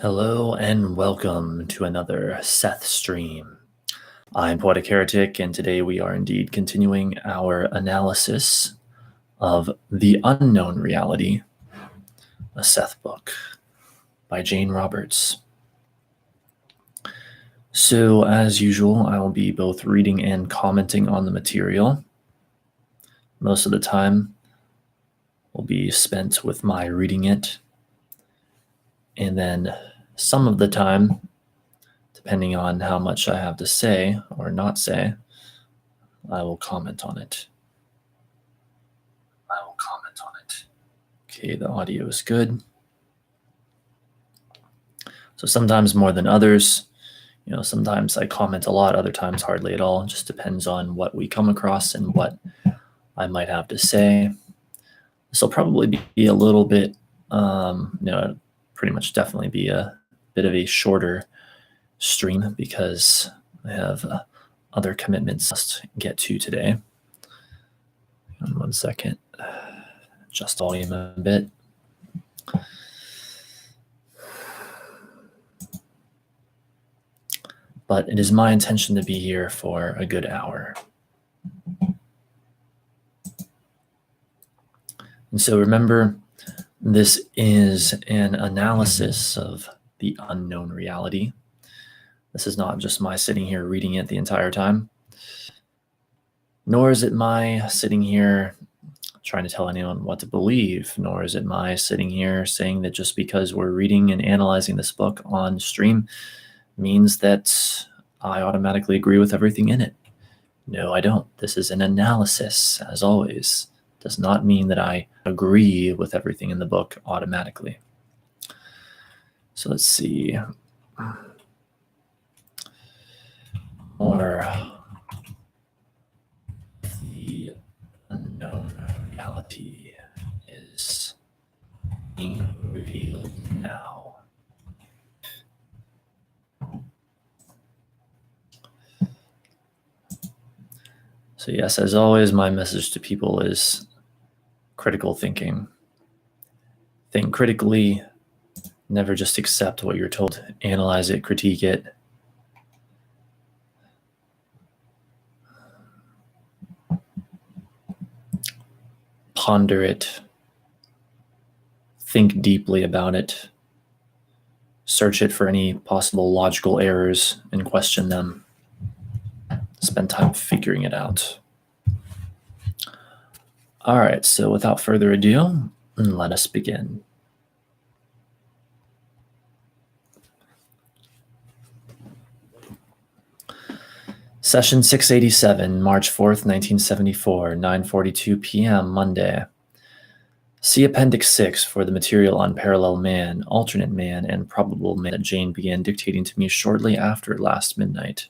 Hello and welcome to another Seth stream. I'm Poetic Heretic, and today we are indeed continuing our analysis of The Unknown Reality, a Seth book by Jane Roberts. So, as usual, I will be both reading and commenting on the material. Most of the time will be spent with my reading it, and then some of the time, depending on how much I have to say or not say, I will comment on it. Okay, the audio is good. So sometimes more than others. Sometimes I comment a lot, other times hardly at all. It just depends on what we come across and what I might have to say. This will probably be a little bit, pretty much definitely be a bit of a shorter stream because I have other commitments to get to today. 1 second. Just volume a bit. But it is my intention to be here for a good hour. And so remember, this is an analysis of the unknown reality. This is not just my sitting here reading it the entire time, nor is it my sitting here trying to tell anyone what to believe, nor is it my sitting here saying that just because we're reading and analyzing this book on stream means that I automatically agree with everything in it. No, I don't. This is an analysis, as always. Does not mean that I agree with everything in the book automatically. So let's see. Or the unknown reality is being revealed now. So yes, as always, my message to people is critical thinking. Think critically, never just accept what you're told. Analyze it, critique it. Ponder it. Think deeply about it. Search it for any possible logical errors and question them. Spend time figuring it out. All right, so without further ado, let us begin. Session 687, March 4th, 1974, 9:42 p.m., Monday. See Appendix 6 for the material on parallel man, alternate man, and probable man that Jane began dictating to me shortly after last midnight.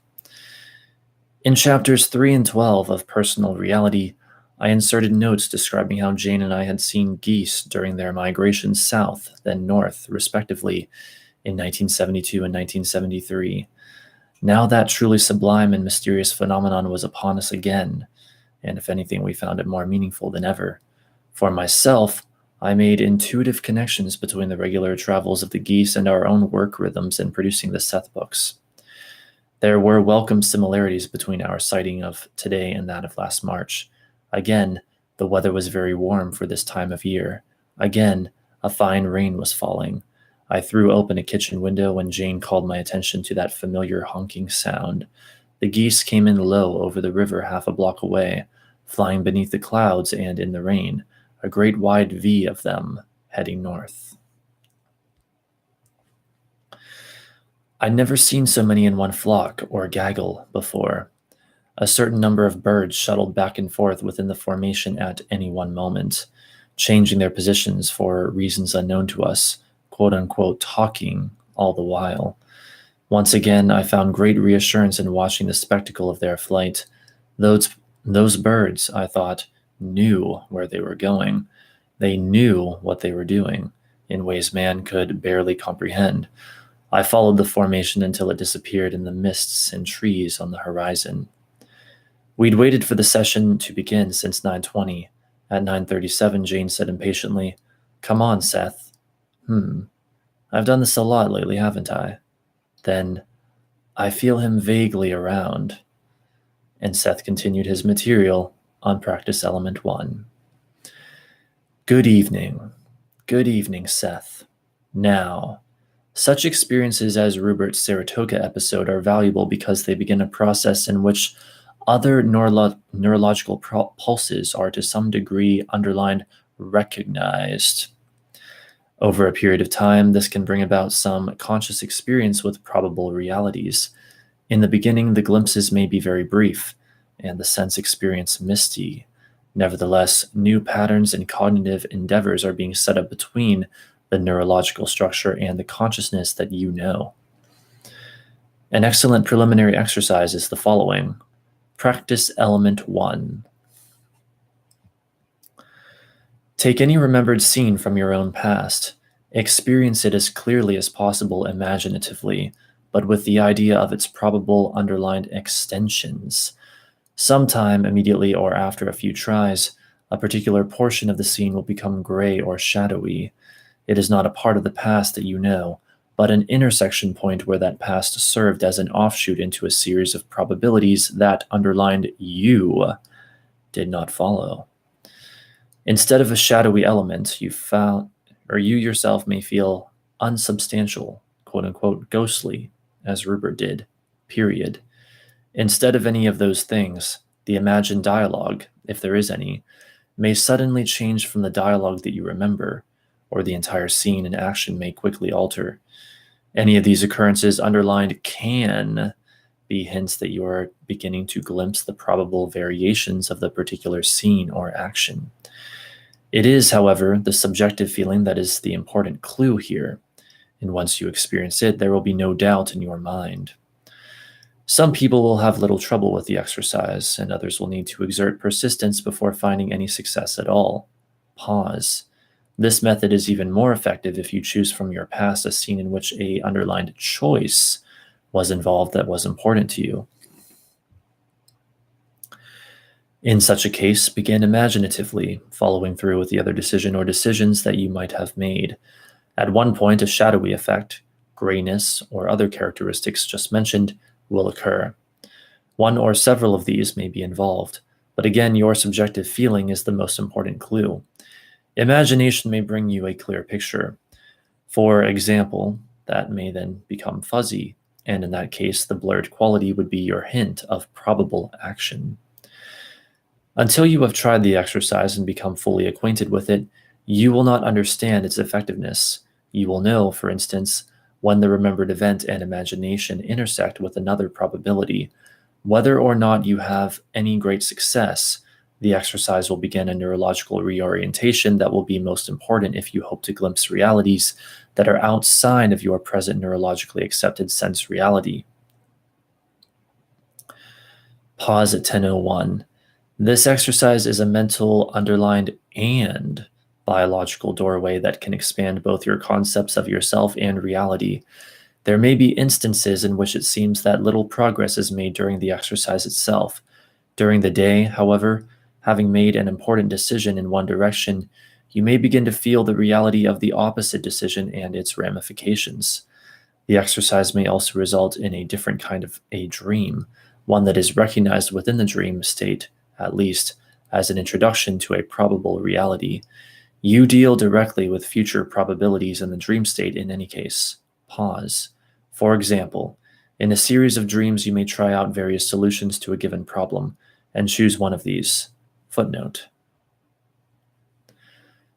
In chapters 3 and 12 of Personal Reality, I inserted notes describing how Jane and I had seen geese during their migrations south, then north, respectively, in 1972 and 1973. Now that truly sublime and mysterious phenomenon was upon us again, and if anything, we found it more meaningful than ever. For myself, I made intuitive connections between the regular travels of the geese and our own work rhythms in producing the Seth books. There were welcome similarities between our sighting of today and that of last March. Again, the weather was very warm for this time of year. Again, a fine rain was falling. I threw open a kitchen window when Jane called my attention to that familiar honking sound. The geese came in low over the river half a block away, flying beneath the clouds and in the rain, a great wide V of them, heading north. I'd never seen so many in one flock or gaggle before. A certain number of birds shuttled back and forth within the formation at any one moment, changing their positions for reasons unknown to us, quote-unquote talking all the while. Once again, I found great reassurance in watching the spectacle of their flight. Those birds, I thought, knew where they were going. They knew what they were doing, in ways man could barely comprehend. I followed the formation until it disappeared in the mists and trees on the horizon. We'd waited for the session to begin since 9:20. At 9:37, Jane said impatiently, "Come on, Seth." I've done this a lot lately, haven't I? Then, I feel him vaguely around. And Seth continued his material on practice element 1. Good evening. Good evening, Seth. Now, such experiences as Rupert's Saratoga episode are valuable because they begin a process in which other neurological pulses are to some degree underlined recognized. Over a period of time, this can bring about some conscious experience with probable realities. In the beginning, the glimpses may be very brief, and the sense experience misty. Nevertheless, new patterns and cognitive endeavors are being set up between the neurological structure and the consciousness that you know. An excellent preliminary exercise is the following. Practice element 1. Take any remembered scene from your own past. Experience it as clearly as possible imaginatively, but with the idea of its probable underlined extensions. Sometime immediately or after a few tries, a particular portion of the scene will become gray or shadowy. It is not a part of the past that you know, but an intersection point where that past served as an offshoot into a series of probabilities that underlined you did not follow. Instead of a shadowy element, you yourself may feel unsubstantial, quote unquote, ghostly, as Rupert did, period. Instead of any of those things, the imagined dialogue, if there is any, may suddenly change from the dialogue that you remember, or the entire scene and action may quickly alter. Any of these occurrences underlined can be hints that you are beginning to glimpse the probable variations of the particular scene or action. It is, however, the subjective feeling that is the important clue here, and once you experience it, there will be no doubt in your mind. Some people will have little trouble with the exercise, and others will need to exert persistence before finding any success at all. Pause. This method is even more effective if you choose from your past a scene in which a underlined choice was involved that was important to you. In such a case, begin imaginatively, following through with the other decision or decisions that you might have made. At one point, a shadowy effect, grayness, or other characteristics just mentioned will occur. One or several of these may be involved, but again, your subjective feeling is the most important clue. Imagination may bring you a clear picture. For example, that may then become fuzzy, and in that case, the blurred quality would be your hint of probable action. Until you have tried the exercise and become fully acquainted with it, you will not understand its effectiveness. You will know, for instance, when the remembered event and imagination intersect with another probability. Whether or not you have any great success, the exercise will begin a neurological reorientation that will be most important if you hope to glimpse realities that are outside of your present neurologically accepted sense reality. Pause at 10:01. This exercise is a mental, underlined, and biological doorway that can expand both your concepts of yourself and reality. There may be instances in which it seems that little progress is made during the exercise itself. During the day, however, having made an important decision in one direction, you may begin to feel the reality of the opposite decision and its ramifications. The exercise may also result in a different kind of a dream, one that is recognized within the dream state, at least, as an introduction to a probable reality. You deal directly with future probabilities in the dream state in any case. Pause. For example, in a series of dreams, you may try out various solutions to a given problem and choose one of these. Footnote.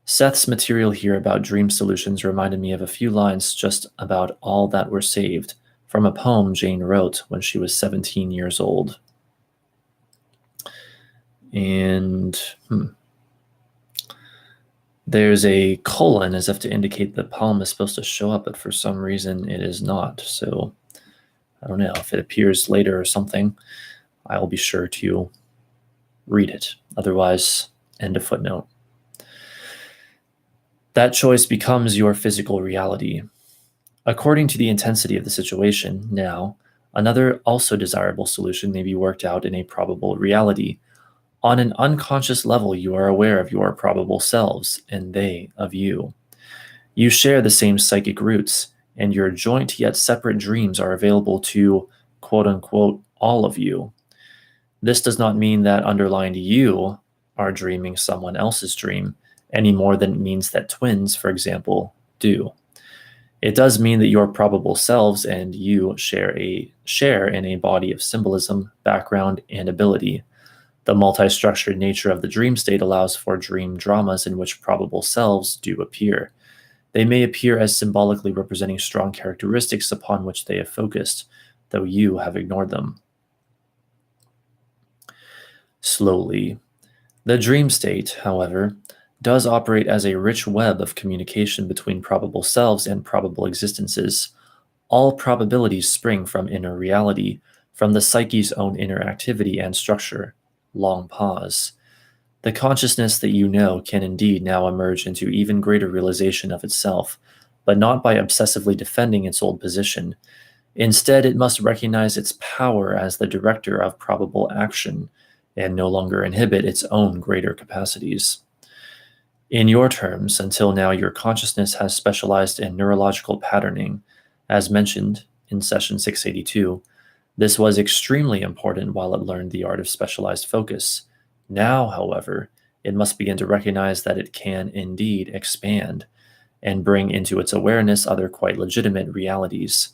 Seth's material here about dream solutions reminded me of a few lines just about all that were saved from a poem Jane wrote when she was 17 years old. And there's a colon as if to indicate the poem is supposed to show up, but for some reason it is not. So I don't know if it appears later or something. I will be sure to read it. Otherwise, end of footnote. That choice becomes your physical reality. According to the intensity of the situation, now, another also desirable solution may be worked out in a probable reality. On an unconscious level, you are aware of your probable selves, and they of you. You share the same psychic roots, and your joint yet separate dreams are available to, quote unquote, all of you. This does not mean that underlined you are dreaming someone else's dream any more than it means that twins, for example, do. It does mean that your probable selves and you share in a body of symbolism, background, and ability. The multi-structured nature of the dream state allows for dream dramas in which probable selves do appear. They may appear as symbolically representing strong characteristics upon which they have focused, though you have ignored them. Slowly. The dream state, however, does operate as a rich web of communication between probable selves and probable existences. All probabilities spring from inner reality, from the psyche's own inner activity and structure. Long pause. The consciousness that you know can indeed now emerge into even greater realization of itself, but not by obsessively defending its old position. Instead, it must recognize its power as the director of probable action and no longer inhibit its own greater capacities. In your terms, until now, your consciousness has specialized in neurological patterning. As mentioned in session 682, this was extremely important while it learned the art of specialized focus. Now, however, it must begin to recognize that it can indeed expand and bring into its awareness other quite legitimate realities.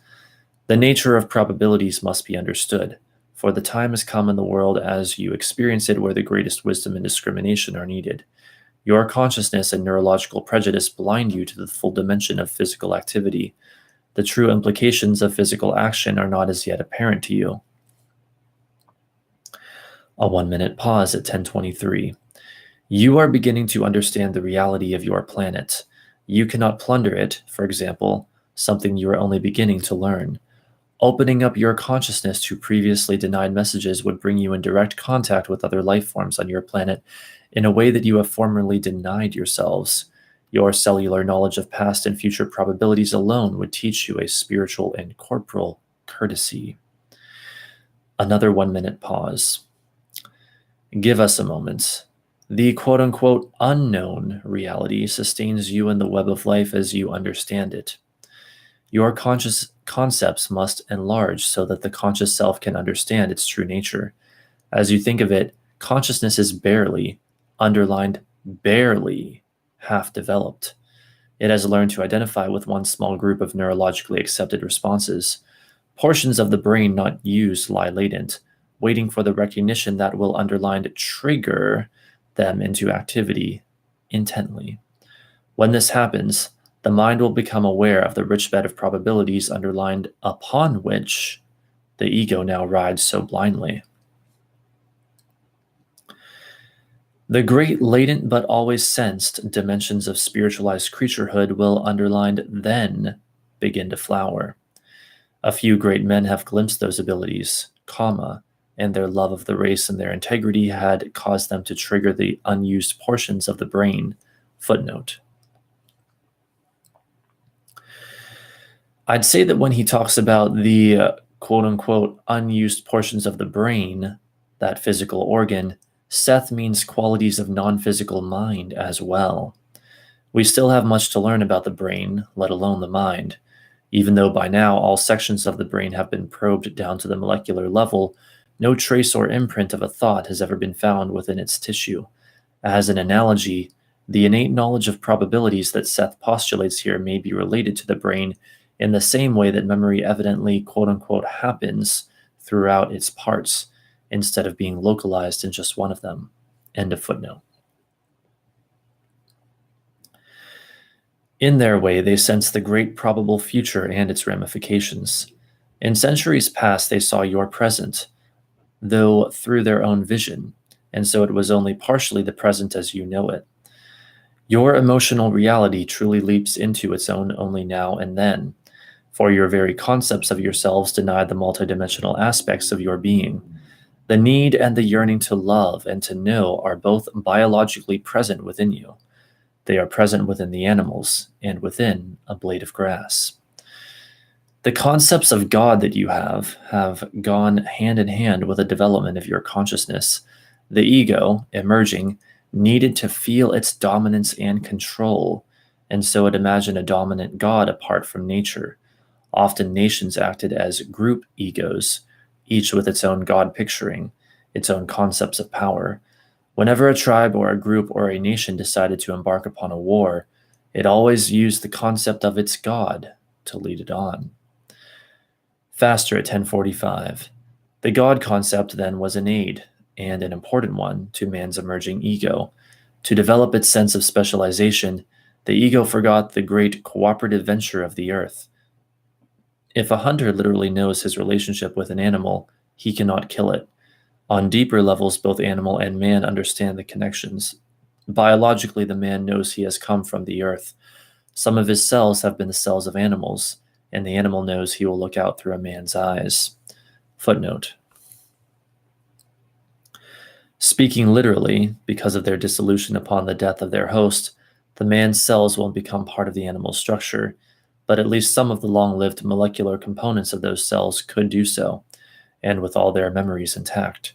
The nature of probabilities must be understood, for the time has come in the world as you experience it where the greatest wisdom and discrimination are needed. Your consciousness and neurological prejudice blind you to the full dimension of physical activity. The true implications of physical action are not as yet apparent to you. A 1-minute pause at 10:23. You are beginning to understand the reality of your planet. You cannot plunder it, for example, something you are only beginning to learn. Opening up your consciousness to previously denied messages would bring you in direct contact with other life forms on your planet in a way that you have formerly denied yourselves. Your cellular knowledge of past and future probabilities alone would teach you a spiritual and corporal courtesy. Another 1-minute pause. Give us a moment. The quote-unquote unknown reality sustains you in the web of life as you understand it. Your conscious concepts must enlarge so that the conscious self can understand its true nature. As you think of it, consciousness is barely, underlined barely, half developed. It has learned to identify with one small group of neurologically accepted responses. Portions of the brain not used lie latent, waiting for the recognition that will underlined trigger them into activity intently. When this happens, the mind will become aware of the rich bed of probabilities underlined upon which the ego now rides so blindly. The great latent but always sensed dimensions of spiritualized creaturehood will underlined then begin to flower. A few great men have glimpsed those abilities, and their love of the race and their integrity had caused them to trigger the unused portions of the brain. Footnote. I'd say that when he talks about the quote-unquote unused portions of the brain, that physical organ, Seth means qualities of non-physical mind as well. We still have much to learn about the brain, let alone the mind. Even though by now all sections of the brain have been probed down to the molecular level, no trace or imprint of a thought has ever been found within its tissue. As an analogy, the innate knowledge of probabilities that Seth postulates here may be related to the brain in the same way that memory evidently, quote-unquote, happens throughout its parts, instead of being localized in just one of them. End of footnote. In their way, they sense the great probable future and its ramifications. In centuries past, they saw your present, though through their own vision, and so it was only partially the present as you know it. Your emotional reality truly leaps into its own only now and then, for your very concepts of yourselves deny the multidimensional aspects of your being. The need and the yearning to love and to know are both biologically present within you. They are present within the animals and within a blade of grass. The concepts of God that you have gone hand in hand with the development of your consciousness. The ego, emerging, needed to feel its dominance and control, and so it imagined a dominant God apart from nature. Often nations acted as group egos, each with its own God picturing, its own concepts of power. Whenever a tribe or a group or a nation decided to embark upon a war, it always used the concept of its God to lead it on. Faster at 1045. The God concept then was an aid, and an important one, to man's emerging ego. To develop its sense of specialization, the ego forgot the great cooperative venture of the earth. If a hunter literally knows his relationship with an animal, he cannot kill it. On deeper levels, both animal and man understand the connections. Biologically, the man knows he has come from the earth. Some of his cells have been the cells of animals, and the animal knows he will look out through a man's eyes. Footnote. Speaking literally, because of their dissolution upon the death of their host, the man's cells won't become part of the animal's structure, but at least some of the long-lived molecular components of those cells could do so, and with all their memories intact.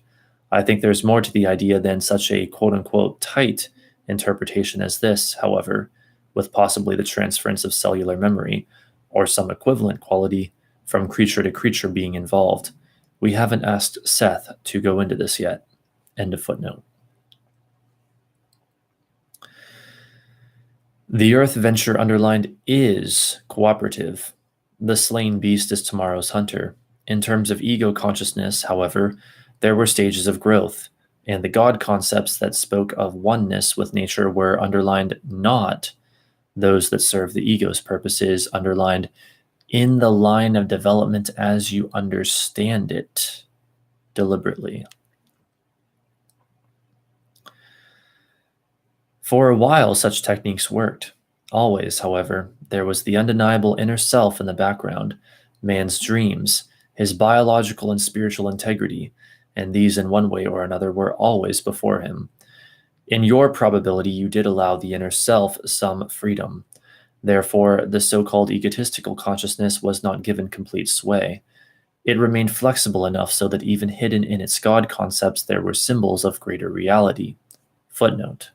I think there's more to the idea than such a quote-unquote tight interpretation as this, however, with possibly the transference of cellular memory, or some equivalent quality, from creature to creature being involved. We haven't asked Seth to go into this yet. End of footnote. The Earth venture underlined is cooperative. The slain beast is tomorrow's hunter. In terms of ego consciousness, however, there were stages of growth, and the God concepts that spoke of oneness with nature were underlined not those that serve the ego's purposes, underlined in the line of development as you understand it, deliberately. For a while, such techniques worked. Always, however, there was the undeniable inner self in the background, man's dreams, his biological and spiritual integrity, and these in one way or another were always before him. In your probability, you did allow the inner self some freedom. Therefore, the so-called egotistical consciousness was not given complete sway. It remained flexible enough so that even hidden in its God concepts there were symbols of greater reality. Footnote.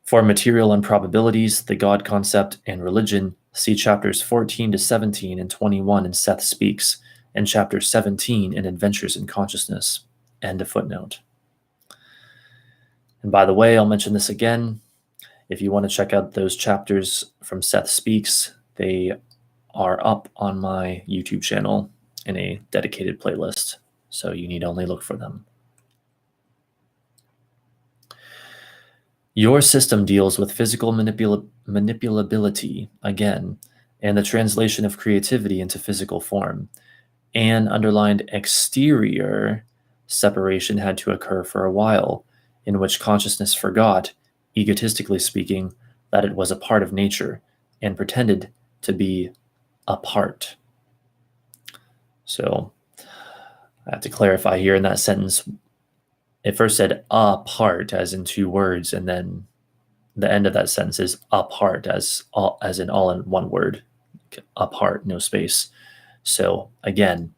For material improbabilities, the God concept, and religion, see chapters 14 to 17 and 21 in Seth Speaks, and chapter 17 in Adventures in Consciousness. End of footnote. And by the way, I'll mention this again. If you want to check out those chapters from Seth Speaks, they are up on my YouTube channel in a dedicated playlist, so you need only look for them. Your system deals with physical manipulability, again, and the translation of creativity into physical form. An underlined exterior separation had to occur for a while, in which consciousness forgot, egotistically speaking, that it was a part of nature, and pretended to be apart. So, I have to clarify here in that sentence, it first said apart as in two words, and then the end of that sentence is apart as in all in one word. Apart, no space. So again,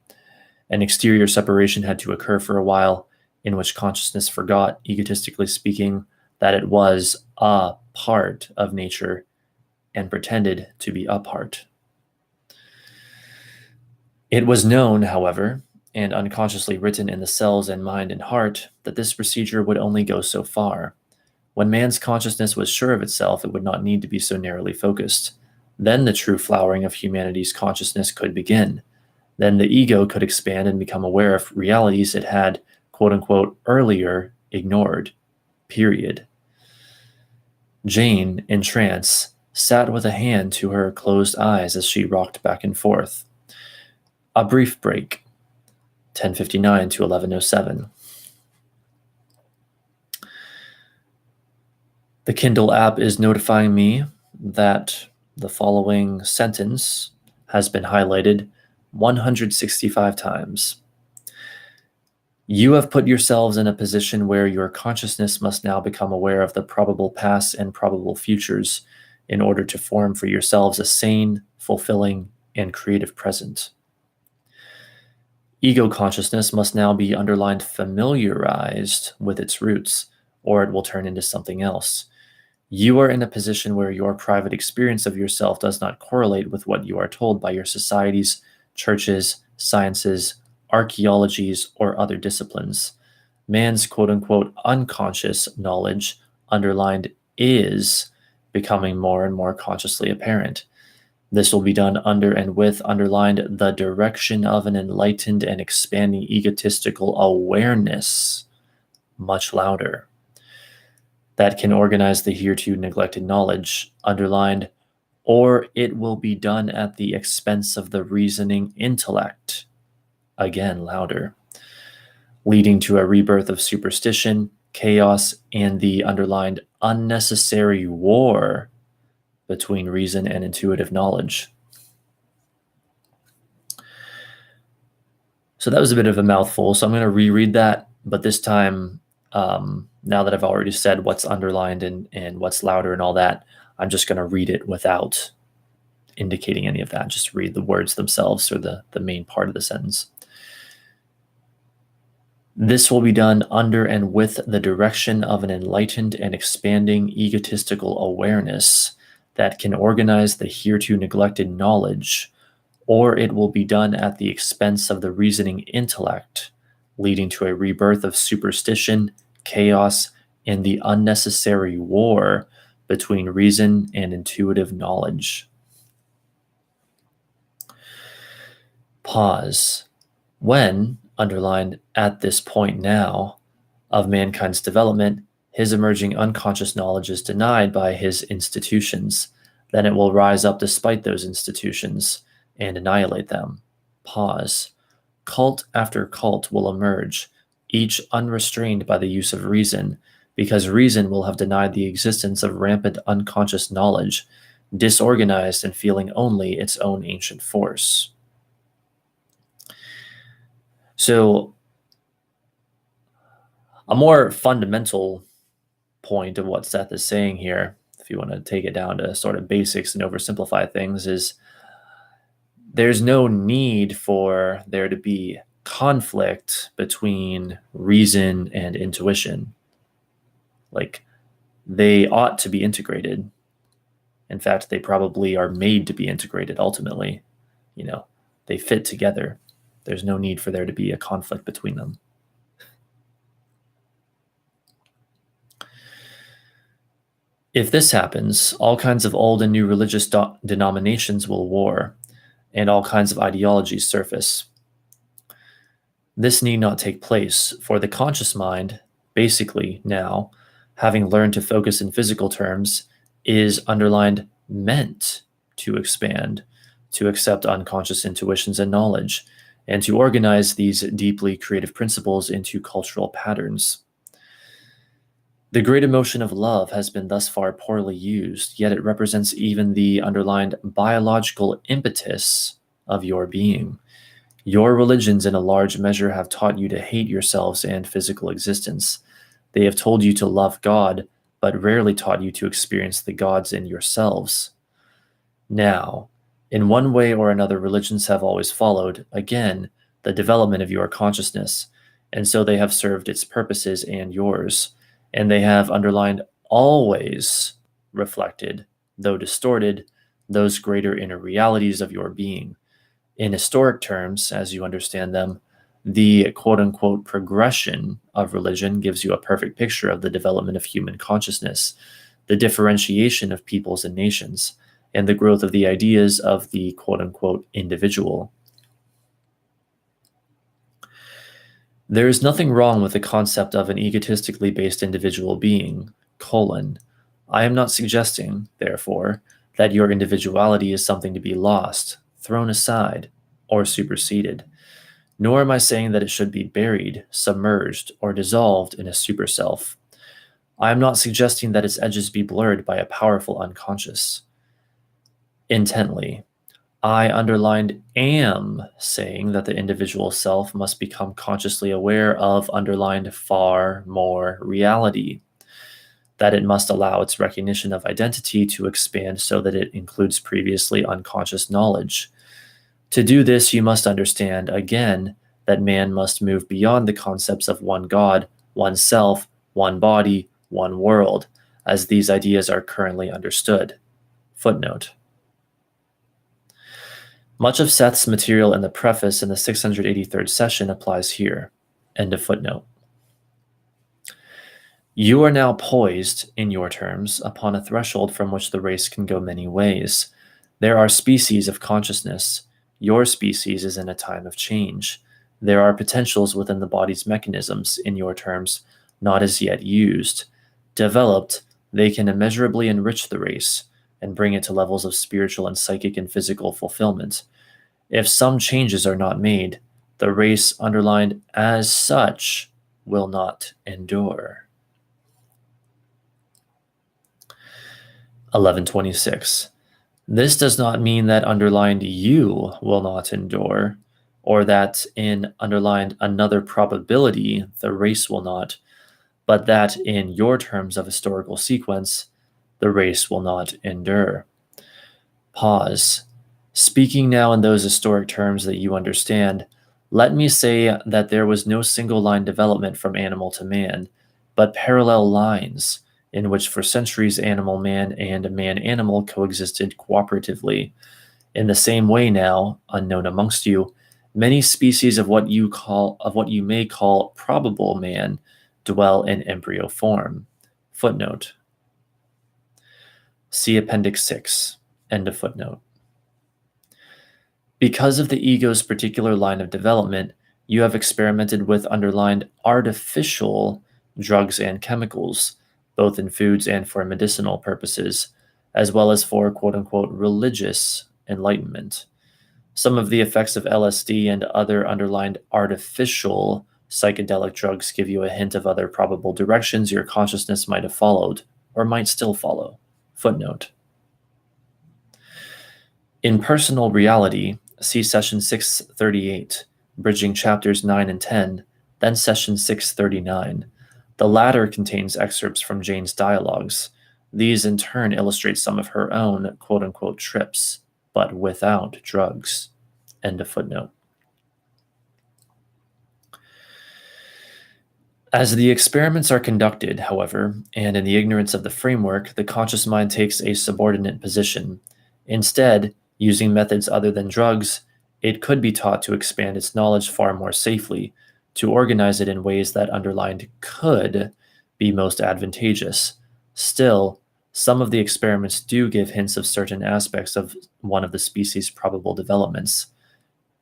an exterior separation had to occur for a while, in which consciousness forgot, egotistically speaking, that it was a part of nature and pretended to be apart. It was known, however, and unconsciously written in the cells and mind and heart, that this procedure would only go so far. When man's consciousness was sure of itself, it would not need to be so narrowly focused. Then the true flowering of humanity's consciousness could begin. Then the ego could expand and become aware of realities it had, quote-unquote, earlier ignored. Period. Jane, in trance, sat with a hand to her closed eyes as she rocked back and forth. A brief break. 10:59 to 11:07. The Kindle app is notifying me that the following sentence has been highlighted 165 times. You have put yourselves in a position where your consciousness must now become aware of the probable past and probable futures in order to form for yourselves a sane, fulfilling, and creative present. Ego consciousness must now be underlined familiarized with its roots, or it will turn into something else. You are in a position where your private experience of yourself does not correlate with what you are told by your societies, churches, sciences, archaeologies, or other disciplines. Man's quote unquote unconscious knowledge, underlined, is becoming more and more consciously apparent. This will be done under and with, underlined, the direction of an enlightened and expanding egotistical awareness, much louder, that can organize the hereto neglected knowledge, underlined, or it will be done at the expense of the reasoning intellect, again louder, leading to a rebirth of superstition, chaos, and the underlined unnecessary war between reason and intuitive knowledge. So that was a bit of a mouthful, so I'm going to reread that, but this time, now that I've already said what's underlined and what's louder and all that, I'm just going to read it without indicating any of that. Just read the words themselves, or the main part of the sentence. This will be done under and with the direction of an enlightened and expanding egotistical awareness that can organize the hereto neglected knowledge, or it will be done at the expense of the reasoning intellect, leading to a rebirth of superstition, chaos, and the unnecessary war between reason and intuitive knowledge. Pause. When, underlined, at this point now of mankind's development, his emerging unconscious knowledge is denied by his institutions, then it will rise up despite those institutions and annihilate them. Pause. Cult after cult will emerge, each unrestrained by the use of reason, because reason will have denied the existence of rampant unconscious knowledge, disorganized and feeling only its own ancient force. So, a more fundamental point of what Seth is saying here, if you want to take it down to sort of basics and oversimplify things, is there's no need for there to be conflict between reason and intuition. Like, they ought to be integrated. In fact, they probably are made to be integrated ultimately. They fit together. There's no need for there to be a conflict between them. If this happens, all kinds of old and new religious denominations will war, and all kinds of ideologies surface. This need not take place, for the conscious mind, basically now, having learned to focus in physical terms, is, underlined, meant to expand, to accept unconscious intuitions and knowledge, and to organize these deeply creative principles into cultural patterns. The great emotion of love has been thus far poorly used, yet it represents even the underlined biological impetus of your being. Your religions in a large measure have taught you to hate yourselves and physical existence. They have told you to love God, but rarely taught you to experience the gods in yourselves. Now, in one way or another, religions have always followed, again, the development of your consciousness, and so they have served its purposes and yours, and they have, underlined, always reflected, though distorted, those greater inner realities of your being. In historic terms, as you understand them, the quote-unquote progression of religion gives you a perfect picture of the development of human consciousness, the differentiation of peoples and nations, and the growth of the ideas of the quote-unquote individual. There is nothing wrong with the concept of an egotistically based individual being, I am not suggesting, therefore, that your individuality is something to be lost, thrown aside, or superseded, nor am I saying that it should be buried, submerged, or dissolved in a super self. I am not suggesting that its edges be blurred by a powerful unconscious. Intently, I, underlined, am saying that the individual self must become consciously aware of, underlined, far more reality, that it must allow its recognition of identity to expand so that it includes previously unconscious knowledge. To do this, you must understand, again, that man must move beyond the concepts of one God, one self, one body, one world, as these ideas are currently understood. Footnote. Much of Seth's material in the preface in the 683rd session applies here. End of footnote. You are now poised, in your terms, upon a threshold from which the race can go many ways. There are species of consciousness. Your species is in a time of change. There are potentials within the body's mechanisms, in your terms, not as yet used. Developed, they can immeasurably enrich the race and bring it to levels of spiritual and psychic and physical fulfillment. If some changes are not made, the race underlined as such will not endure. 1126. This does not mean that underlined you will not endure, or that in underlined another probability the race will not, but that in your terms of historical sequence, the race will not endure. Pause. Speaking now in those historic terms that you understand, let me say that there was no single line development from animal to man, but parallel lines in which for centuries animal-man and man-animal coexisted cooperatively. In the same way now, unknown amongst you, many species of what you may call probable man dwell in embryo form. Footnote. See Appendix 6. End of footnote. Because of the ego's particular line of development, you have experimented with underlined artificial drugs and chemicals, both in foods and for medicinal purposes, as well as for quote-unquote religious enlightenment. Some of the effects of LSD and other underlined artificial psychedelic drugs give you a hint of other probable directions your consciousness might have followed, or might still follow. Footnote. In personal reality, see session 638, bridging chapters 9 and 10, then session 639. The latter contains excerpts from Jane's dialogues. These in turn illustrate some of her own quote-unquote trips, but without drugs. End of footnote. As the experiments are conducted, however, and in the ignorance of the framework, the conscious mind takes a subordinate position. Instead, using methods other than drugs, it could be taught to expand its knowledge far more safely, to organize it in ways that underlined could be most advantageous. Still, some of the experiments do give hints of certain aspects of one of the species' probable developments.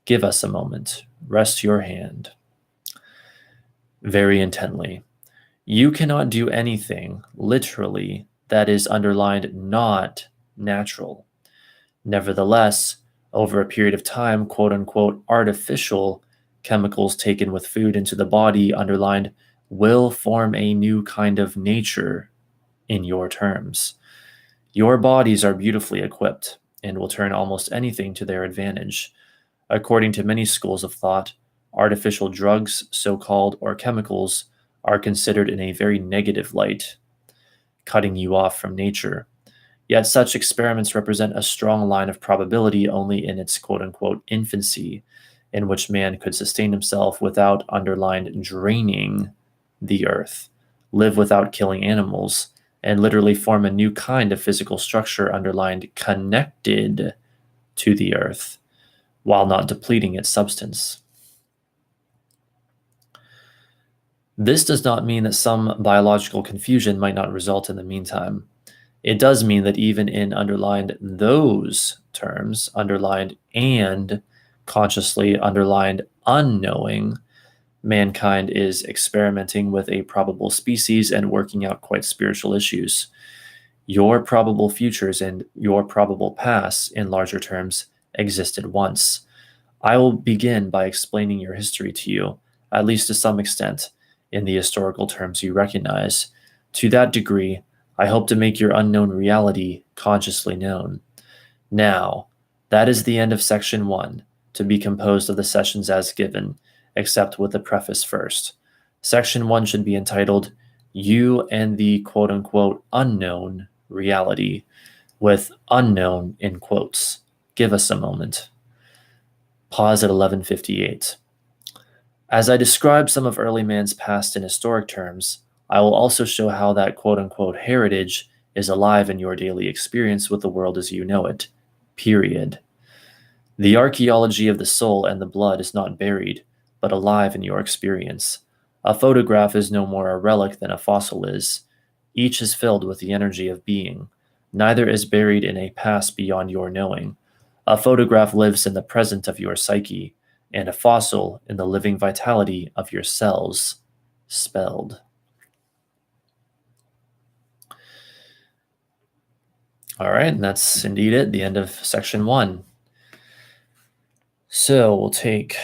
Give us a moment. Rest your hand. Very intently. You cannot do anything, literally, that is underlined not natural. Nevertheless, over a period of time, quote-unquote artificial chemicals taken with food into the body, underlined, will form a new kind of nature in your terms. Your bodies are beautifully equipped and will turn almost anything to their advantage. According to many schools of thought, artificial drugs, so-called, or chemicals are considered in a very negative light, cutting you off from nature. Yet such experiments represent a strong line of probability only in its quote-unquote infancy, in which man could sustain himself without underlined draining the earth, live without killing animals, and literally form a new kind of physical structure underlined connected to the earth, while not depleting its substance. This does not mean that some biological confusion might not result in the meantime. It does mean that even in underlined those terms, underlined and consciously underlined unknowing, mankind is experimenting with a probable species and working out quite spiritual issues. Your probable futures and your probable pasts, in larger terms, existed once. I will begin by explaining your history to you, at least to some extent, in the historical terms you recognize. To that degree, I hope to make your unknown reality consciously known. Now, that is the end of section 1, to be composed of the sessions as given, except with the preface first. Section 1 should be entitled, You and the quote-unquote unknown reality, with unknown in quotes. Give us a moment. Pause at 1158. As I describe some of early man's past in historic terms, I will also show how that quote-unquote heritage is alive in your daily experience with the world as you know it. Period. The archaeology of the soul and the blood is not buried, but alive in your experience. A photograph is no more a relic than a fossil is. Each is filled with the energy of being. Neither is buried in a past beyond your knowing. A photograph lives in the present of your psyche, and a fossil in the living vitality of your cells. Spelled. All right, and that's indeed it, the end of section 1. So we'll take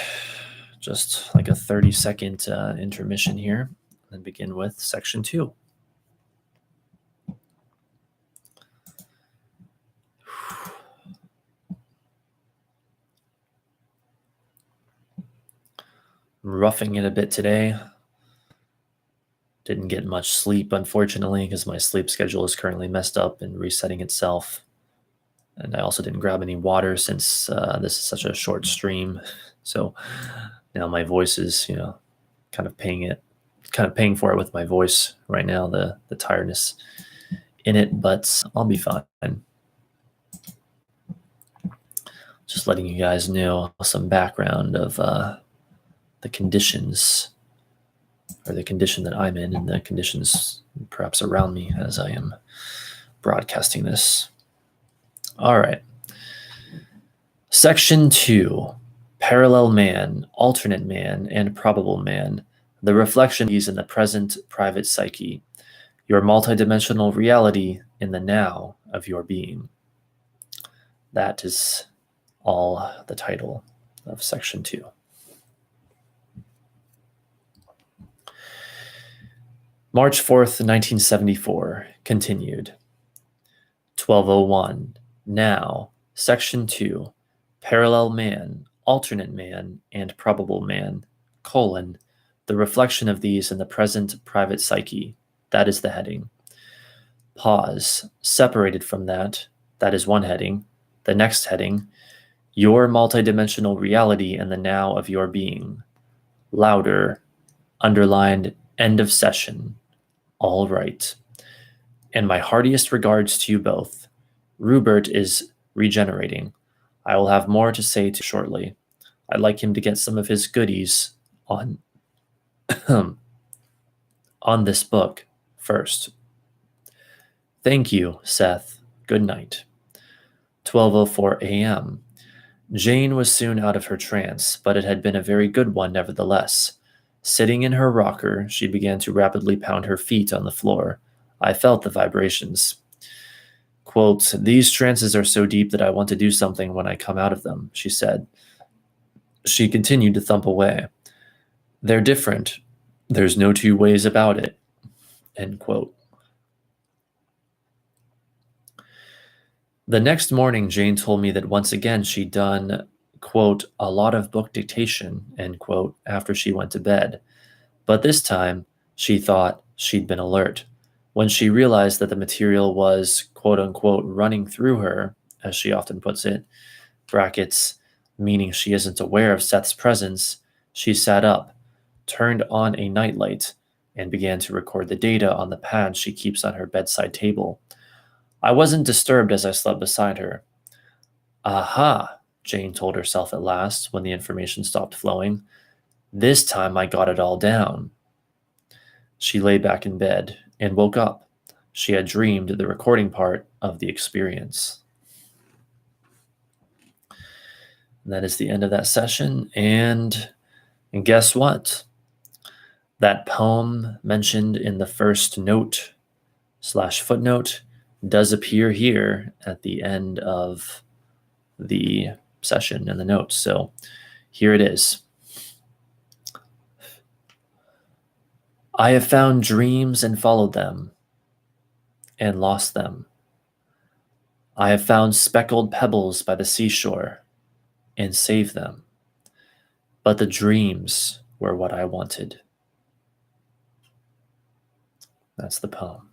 just like a 30-second intermission here and begin with section 2. I'm roughing it a bit today. Didn't get much sleep, unfortunately, because my sleep schedule is currently messed up and resetting itself. And I also didn't grab any water since this is such a short stream. So now my voice is, kind of paying for it with my voice right now, the tiredness in it, but I'll be fine. Just letting you guys know some background of the conditions, or the condition that I'm in, and the conditions perhaps around me as I am broadcasting this. All right. Section 2, Parallel Man, Alternate Man, and Probable Man, the reflection is in the present private psyche, your multidimensional reality in the now of your being. That is all the title of section 2. March 4th, 1974, continued. 1201, now, section 2, Parallel Man, Alternate Man, and Probable Man, the reflection of these in the present private psyche. That is the heading. Pause. Separated from that is one heading. The next heading, your multidimensional reality in the now of your being. Louder, underlined, end of session. All right. And my heartiest regards to you both. Rupert is regenerating. I will have more to say to shortly. I'd like him to get some of his goodies on on this book first. Thank you, Seth. Good night. 12:04 a.m. Jane was soon out of her trance, but it had been a very good one nevertheless. Sitting in her rocker, she began to rapidly pound her feet on the floor. I felt the vibrations. Quote, these trances are so deep that I want to do something when I come out of them, she said. She continued to thump away. They're different. There's no two ways about it. End quote. The next morning, Jane told me that once again she'd done, quote, a lot of book dictation, end quote, after she went to bed. But this time, she thought she'd been alert. When she realized that the material was, quote unquote, running through her, as she often puts it, brackets, meaning she isn't aware of Seth's presence, she sat up, turned on a nightlight, and began to record the data on the pad she keeps on her bedside table. I wasn't disturbed as I slept beside her. Aha, Jane told herself at last when the information stopped flowing. This time I got it all down. She lay back in bed and woke up. She had dreamed the recording part of the experience. And that is the end of that session. And guess what? That poem mentioned in the first note / footnote does appear here at the end of the session and the notes. So here it is. I have found dreams and followed them and lost them. I have found speckled pebbles by the seashore and saved them. But the dreams were what I wanted. That's the poem.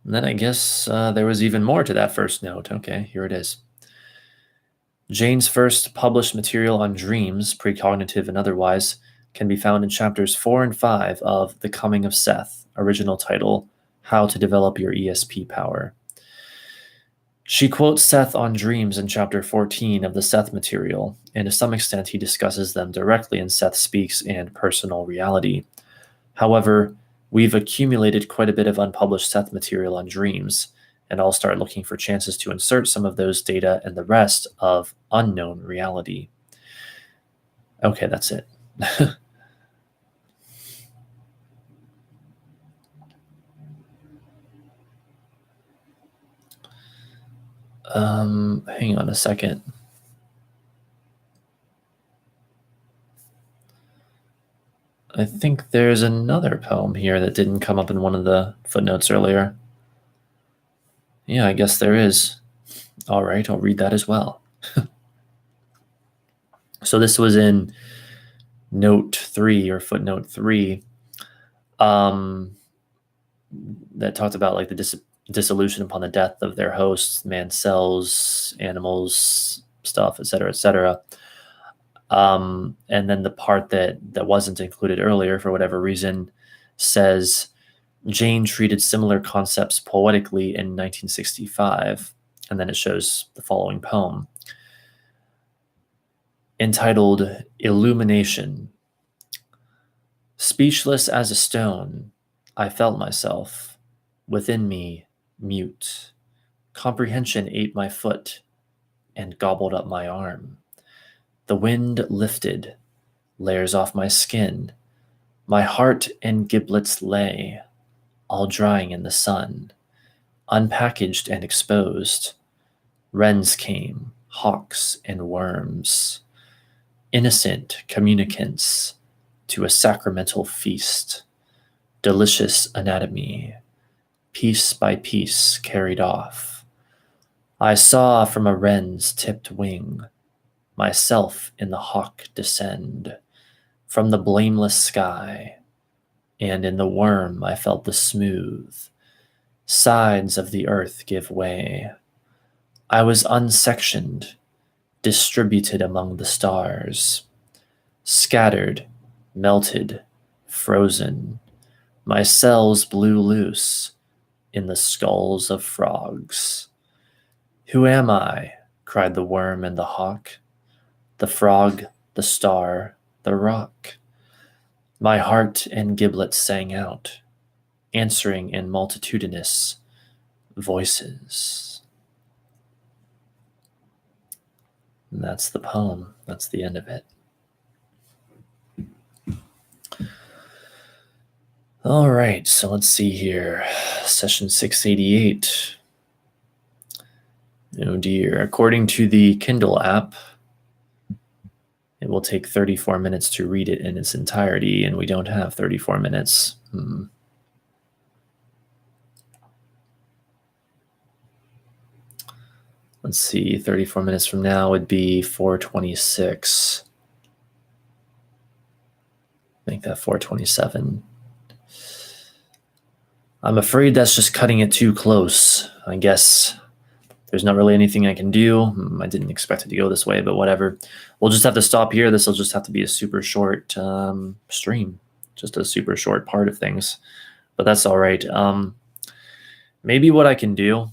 And then I guess there was even more to that first note. Okay, here it is. Jane's first published material on dreams, precognitive and otherwise, can be found in chapters 4 and 5 of The Coming of Seth, original title, How to Develop Your ESP Power. She quotes Seth on dreams in chapter 14 of the Seth material, and to some extent he discusses them directly in Seth Speaks and Personal Reality. However, we've accumulated quite a bit of unpublished Seth material on dreams, and I'll start looking for chances to insert some of those data and the rest of Unknown Reality. Okay, that's it. Hang on a second. I think there's another poem here that didn't come up in one of the footnotes earlier. Yeah, I guess there is. All right, I'll read that as well. So this was in note 3 or footnote 3 that talked about like the dissolution upon the death of their hosts, man cells, animals, stuff, etc., etc. And then the part that wasn't included earlier for whatever reason says Jane treated similar concepts poetically in 1965, and then it shows the following poem entitled Illumination. Speechless as a stone, I felt myself, within me, mute. Comprehension ate my foot and gobbled up my arm. The wind lifted, layers off my skin. My heart and giblets lay, all drying in the sun, unpackaged and exposed. Wrens came, hawks and worms, innocent communicants to a sacramental feast, delicious anatomy, piece by piece carried off. I saw from a wren's tipped wing myself in the hawk descend from the blameless sky, and in the worm I felt the smooth sides of the earth give way. I was unsectioned, distributed among the stars, scattered, melted, frozen. My cells blew loose in the skulls of frogs. Who am I? Cried the worm and the hawk, the frog, the star, the rock. My heart and giblets sang out, answering in multitudinous voices. And that's the poem. That's the end of it. All right, so let's see here. Session 688. Oh dear. According to the Kindle app, it will take 34 minutes to read it in its entirety, and we don't have 34 minutes. Let's see, 34 minutes from now would be 4:26. Make that 4:27. I'm afraid that's just cutting it too close. I guess there's not really anything I can do. I didn't expect it to go this way, but whatever. We'll just have to stop here. This will just have to be a super short stream, just a super short part of things. But that's all right. Maybe what I can do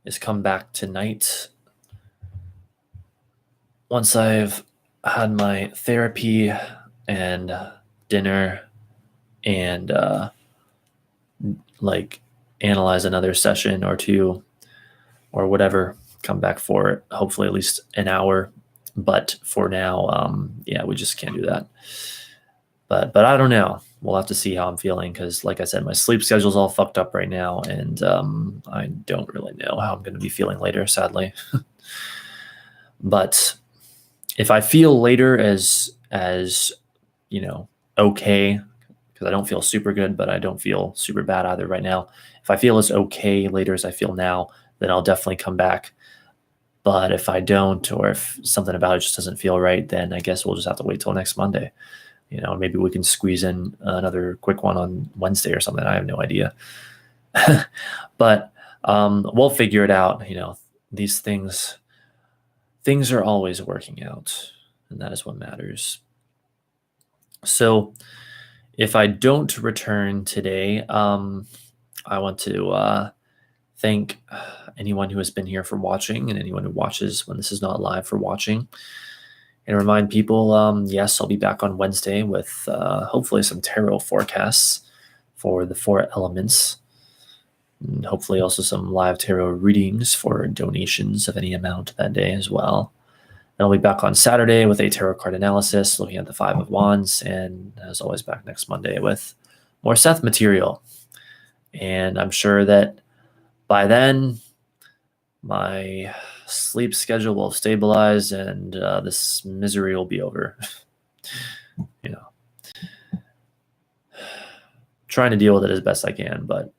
is come back tonight once I've had my therapy and dinner and like analyze another session or two or whatever, come back for it, hopefully at least an hour. But for now, yeah, we just can't do that. But I don't know. We'll have to see how I'm feeling because, like I said, my sleep schedule's all fucked up right now, and I don't really know how I'm going to be feeling later, sadly. But if I feel later as you know, okay, because I don't feel super good, but I don't feel super bad either right now. If I feel as okay later as I feel now, then I'll definitely come back. But if I don't, or if something about it just doesn't feel right, then I guess we'll just have to wait till next Monday. You know, maybe we can squeeze in another quick one on Wednesday or something. I have no idea. But we'll figure it out. You know, these things are always working out, and that is what matters. So if I don't return today, I want to thank anyone who has been here for watching and anyone who watches when this is not live for watching. And remind people, yes, I'll be back on Wednesday with hopefully some tarot forecasts for the 4 elements. And hopefully also some live tarot readings for donations of any amount that day as well. And I'll be back on Saturday with a tarot card analysis, looking at the 5 of Wands, and as always, back next Monday with more Seth material. And I'm sure that by then, my sleep schedule will stabilize and this misery will be over. Trying to deal with it as best I can, but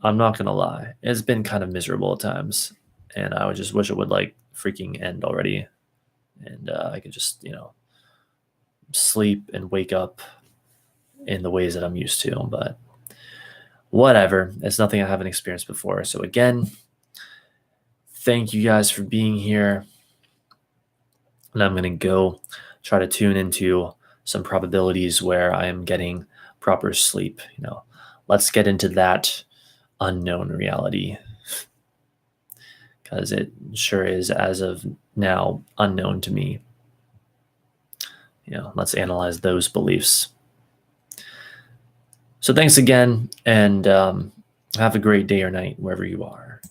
I'm not going to lie. It's been kind of miserable at times, and I would just wish it would like freaking end already. And I could just, sleep and wake up in the ways that I'm used to, but whatever. It's nothing I haven't experienced before. So again, thank you guys for being here. And I'm going to go try to tune into some probabilities where I am getting proper sleep. Let's get into that unknown reality, because it sure is, as of now, unknown to me. Let's analyze those beliefs. So thanks again, and have a great day or night wherever you are.